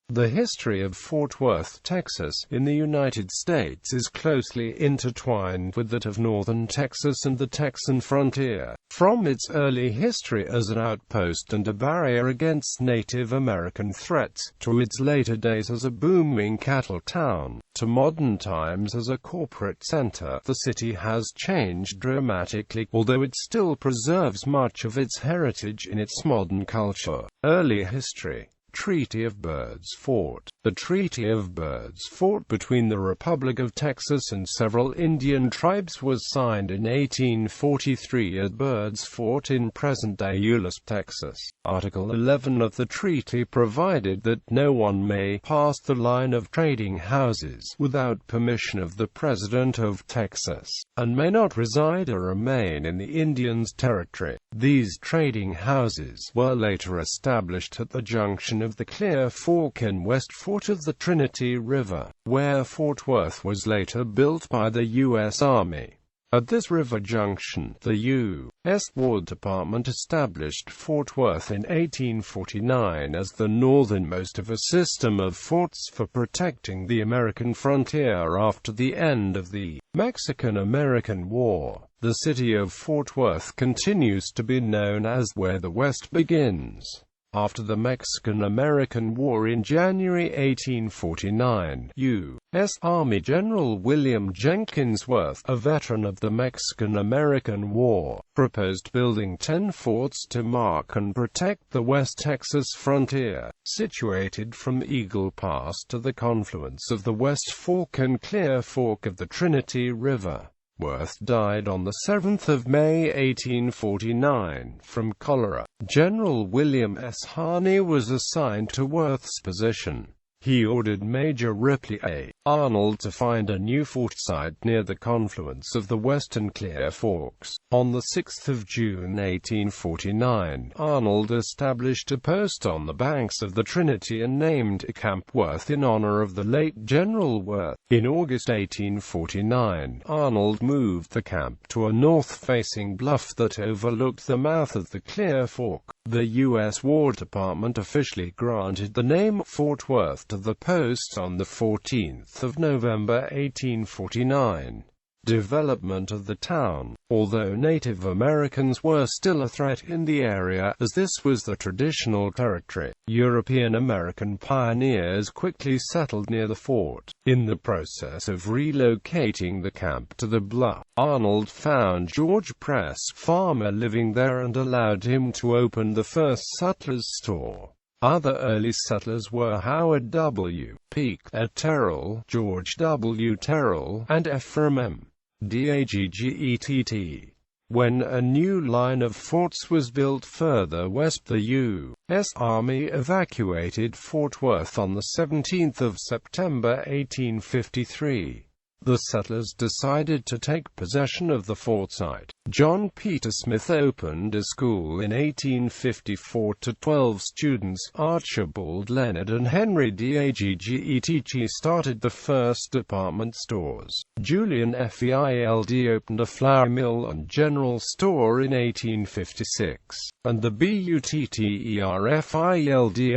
The history of Fort Worth, Texas, in the United States is closely intertwined with that of northern Texas and the Texan frontier. From its early history as an outpost and a barrier against Native American threats, to its later days as a booming cattle town, to modern times as a corporate center, the city has changed dramatically, although it still preserves much of its heritage in its modern culture. Early history. Treaty of Birds Fort. The Treaty of Birds Fort between the Republic of Texas and several Indian tribes was signed in 1843 at Birds Fort in present-day Euless, Texas. Article 11 of the treaty provided that no one may pass the line of trading houses without permission of the President of Texas, and may not reside or remain in the Indians' territory. These trading houses were later established at the junction of the Clear Fork and West Fork of the Trinity River, where Fort Worth was later built by the U.S. Army. At this river junction, the U.S. War Department established Fort Worth in 1849 as the northernmost of a system of forts for protecting the American frontier after the end of the Mexican-American War. The city of Fort Worth continues to be known as where the West begins. After the Mexican-American War in January 1849, U.S. Army General William Jenkins Worth, a veteran of the Mexican-American War, proposed building 10 forts to mark and protect the West Texas frontier, situated from Eagle Pass to the confluence of the West Fork and Clear Fork of the Trinity River. Worth died on 7 May 1849 from cholera. General William S. Harney was assigned to Worth's position. He ordered Major Ripley A. Arnold to find a new fort site near the confluence of the West and Clear Forks. On 6 June 1849, Arnold established a post on the banks of the Trinity and named Camp Worth in honor of the late General Worth. In August 1849, Arnold moved the camp to a north-facing bluff that overlooked the mouth of the Clear Fork. The U.S. War Department officially granted the name Fort Worth to the post on 14 November 1849. Development of the town. Although Native Americans were still a threat in the area, as this was the traditional territory, European American pioneers quickly settled near the fort. In the process of relocating the camp to the bluff, Arnold found George Press, farmer, living there and allowed him to open the first sutler's store. Other early settlers were Howard W. Peake, Terrell, George W. Terrell, and Ephraim M. Daggett. When a new line of forts was built further west, the U.S. Army evacuated Fort Worth on 17 September 1853. The settlers decided to take possession of the fort site. John Peter Smith opened a school in 1854 to 12 students. Archibald Leonard and Henry Daggett started the first department stores. Julian Field opened a flour mill and general store in 1856. And the Butterfield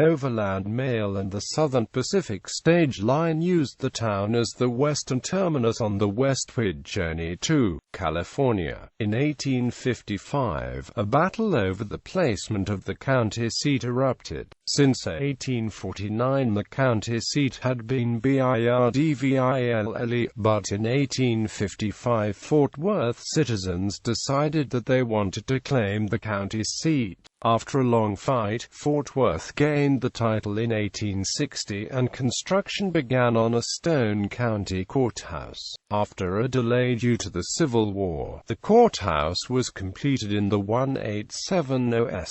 Overland Mail and the Southern Pacific Stage Line used the town as the western terminus on the westward journey to California. In 1855, a battle over the placement of the county seat erupted. Since 1849 the county seat had been Birdville, but in 1855 Fort Worth citizens decided that they wanted to claim the county seat. After a long fight, Fort Worth gained the title in 1860, and construction began on a stone county courthouse. After a delay due to the Civil War, the courthouse was completed in the 1870s.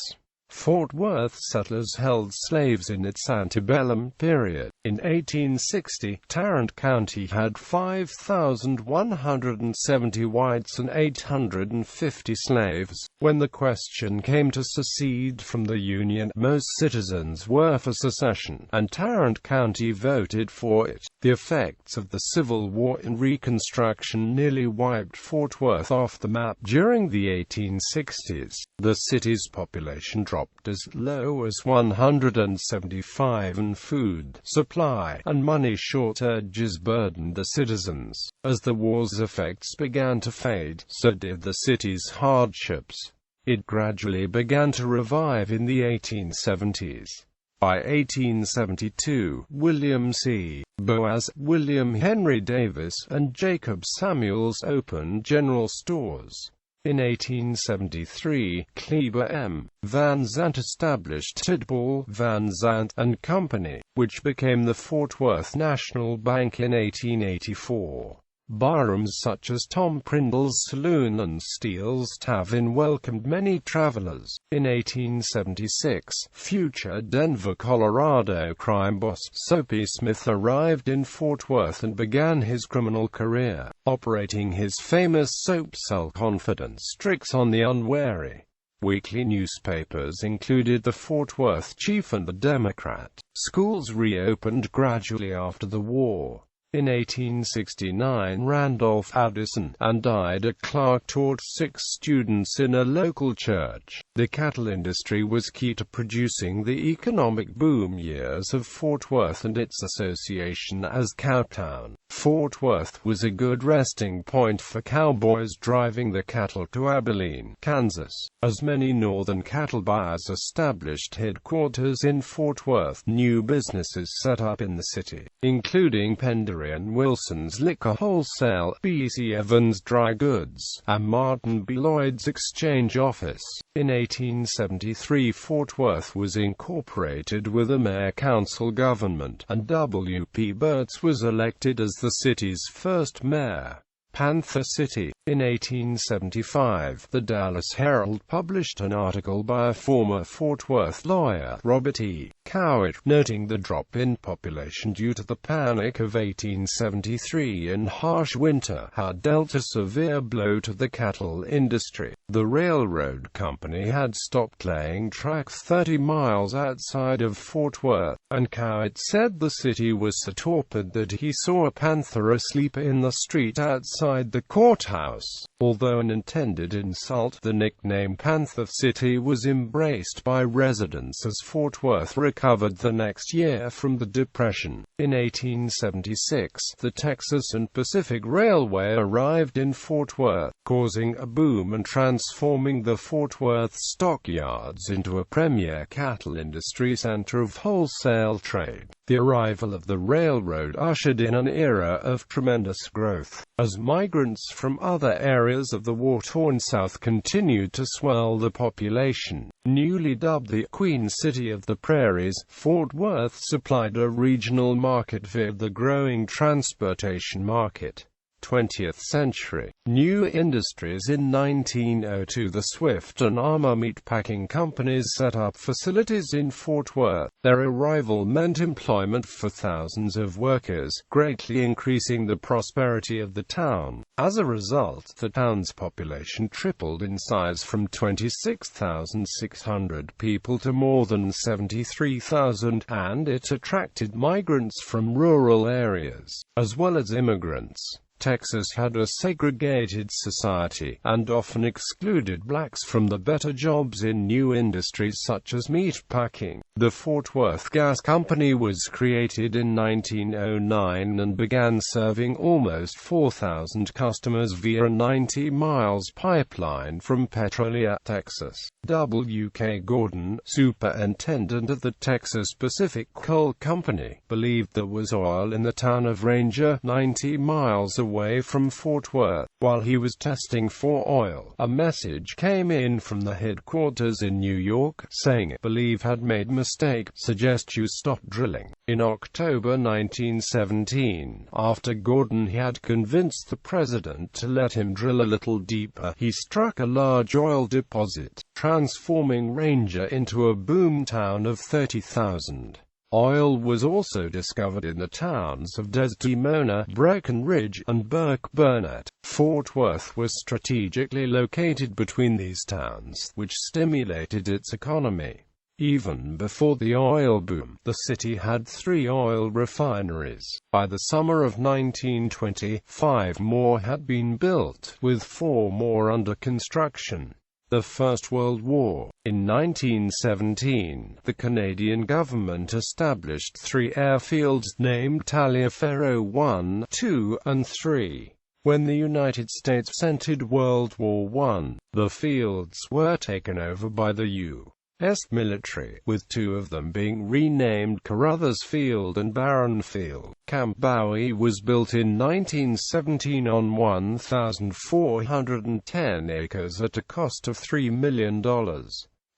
Fort Worth settlers held slaves in its antebellum period. In 1860, Tarrant County had 5,170 whites and 850 slaves. When the question came to secede from the Union, most citizens were for secession, and Tarrant County voted for it. The effects of the Civil War in Reconstruction nearly wiped Fort Worth off the map during the 1860s. The city's population dropped dropped as low as 175, and food supply and money shortages burdened the citizens. As the war's effects began to fade, so did the city's hardships. It gradually began to revive in the 1870s. By 1872, William C. Boaz, William Henry Davis, and Jacob Samuels opened general stores. In 1873, Kleber M. Van Zandt established Tidball, Van Zandt and Company, which became the Fort Worth National Bank in 1884. Barrooms such as Tom Prindle's Saloon and Steele's Tavern welcomed many travelers. In 1876, future Denver, Colorado crime boss Soapy Smith arrived in Fort Worth and began his criminal career, operating his famous soap cell confidence tricks on the unwary. Weekly newspapers included the Fort Worth Chief and the Democrat. Schools reopened gradually after the war. In 1869, Randolph Addison and Ida Clark taught 6 students in a local church. The cattle industry was key to producing the economic boom years of Fort Worth and its association as Cowtown. Fort Worth was a good resting point for cowboys driving the cattle to Abilene, Kansas. As many northern cattle buyers established headquarters in Fort Worth, new businesses set up in the city, including Pendery and Wilson's Liquor Wholesale, B.C. Evans Dry Goods, and Martin B. Lloyd's Exchange Office. In 1873, Fort Worth was incorporated with a mayor-council government, and W. P. Burtz was elected as the city's first mayor. Panther City. In 1875, the Dallas Herald published an article by a former Fort Worth lawyer, Robert E. Cowart, noting the drop in population due to the Panic of 1873 and harsh winter had dealt a severe blow to the cattle industry. The railroad company had stopped laying tracks 30 miles outside of Fort Worth, and Cowart said the city was so torpid that he saw a panther asleep in the street outside the courthouse. Although an intended insult, the nickname Panther City was embraced by residents as Fort Worth recovered the next year from the Depression. In 1876, the Texas and Pacific Railway arrived in Fort Worth, causing a boom and transforming the Fort Worth stockyards into a premier cattle industry center of wholesale trade. The arrival of the railroad ushered in an era of tremendous growth, as migrants from other areas of the war-torn South continued to swell the population. Newly dubbed the Queen City of the Prairies, Fort Worth supplied a regional market via the growing transportation market. 20th century. New industries. In 1902, the Swift and Armour meatpacking companies set up facilities in Fort Worth. Their arrival meant employment for thousands of workers, greatly increasing the prosperity of the town. As a result, the town's population tripled in size from 26,600 people to more than 73,000, and it attracted migrants from rural areas, as well as immigrants. Texas had a segregated society, and often excluded blacks from the better jobs in new industries such as meat packing. The Fort Worth Gas Company was created in 1909 and began serving almost 4,000 customers via a 90 miles pipeline from Petrolia, Texas. W. K. Gordon, superintendent of the Texas Pacific Coal Company, believed there was oil in the town of Ranger, 90 miles away from Fort Worth. While he was testing for oil, a message came in from the headquarters in New York, saying, "Believe had made mistake, suggest you stop drilling." In October 1917, after Gordon had convinced the president to let him drill a little deeper, he struck a large oil deposit, transforming Ranger into a boom town of 30,000. Oil was also discovered in the towns of Desdemona, Breckenridge, and Burke Burnett. Fort Worth was strategically located between these towns, which stimulated its economy. Even before the oil boom, the city had 3 oil refineries. By the summer of 1920, 5 more had been built, with 4 more under construction. The First World War. In 1917, the Canadian government established 3 airfields named Taliaferro 1, 2, and 3. When the United States entered World War I, the fields were taken over by the U.S. military, with 2 of them being renamed Carruthers Field and Barron Field. Camp Bowie was built in 1917 on 1,410 acres at a cost of $3 million.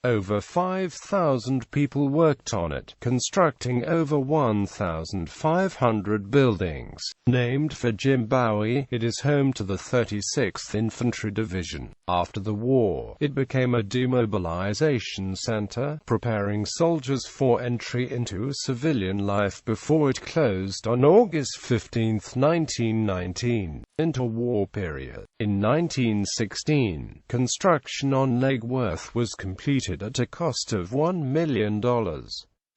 Over 5,000 people worked on it, constructing over 1,500 buildings. Named for Jim Bowie, it is home to the 36th Infantry Division. After the war, it became a demobilization center, preparing soldiers for entry into civilian life before it closed on August 15, 1919. Interwar period. In 1916, construction on Lake Worth was completed at a cost of $1 million.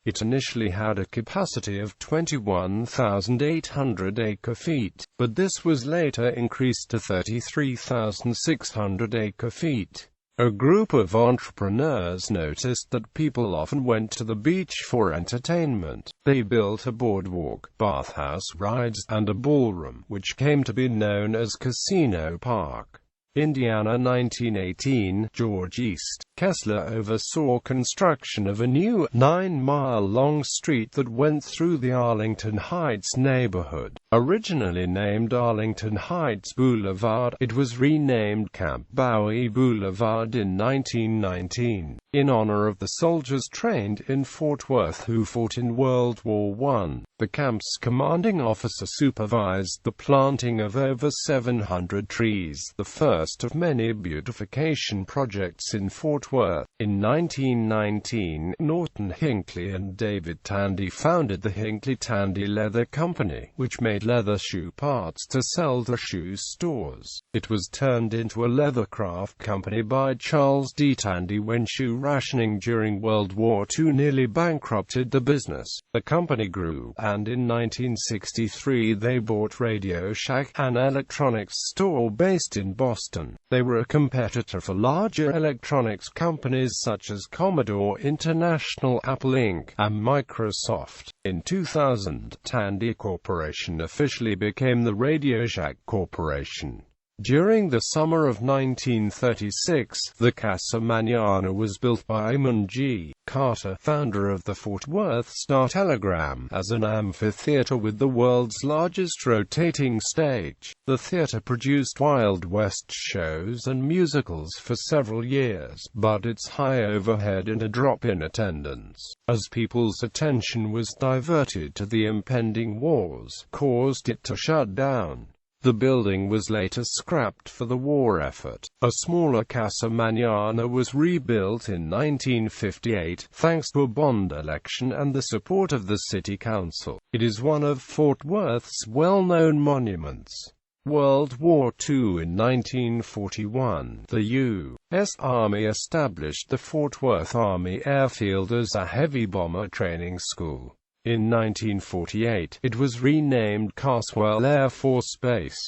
It initially had a capacity of 21,800 acre-feet, but this was later increased to 33,600 acre-feet. A group of entrepreneurs noticed that people often went to the beach for entertainment. They built a boardwalk, bathhouse rides, and a ballroom, which came to be known as Casino Park. Indiana, 1918, George East Kessler oversaw construction of a new 9-mile-long street that went through the Arlington Heights neighborhood. Originally named Arlington Heights Boulevard, it was renamed Camp Bowie Boulevard in 1919, in honor of the soldiers trained in Fort Worth who fought in World War I. The camp's commanding officer supervised the planting of over 700 trees, the first of many beautification projects in Fort Worth. In 1919, Norton Hinckley and David Tandy founded the Hinckley-Tandy Leather Company, which made leather shoe parts to sell to shoe stores. It was turned into a leathercraft company by Charles D. Tandy when shoe rationing during World War II nearly bankrupted the business. The company grew, and in 1963 they bought Radio Shack, an electronics store based in Boston. They were a competitor for larger electronics companies such as Commodore International, Apple Inc., and Microsoft. In 2000, Tandy Corporation officially became the Radio Shack Corporation. During the summer of 1936, the Casa Mañana was built by Amon G. Carter, founder of the Fort Worth Star-Telegram, as an amphitheater with the world's largest rotating stage. The theater produced Wild West shows and musicals for several years, but its high overhead and a drop in attendance, as people's attention was diverted to the impending wars, caused it to shut down. The building was later scrapped for the war effort. A smaller Casa Mañana was rebuilt in 1958, thanks to a bond election and the support of the city council. It is one of Fort Worth's well-known monuments. World War II. In 1941, the U.S. Army established the Fort Worth Army Airfield as a heavy bomber training school. In 1948, it was renamed Carswell Air Force Base.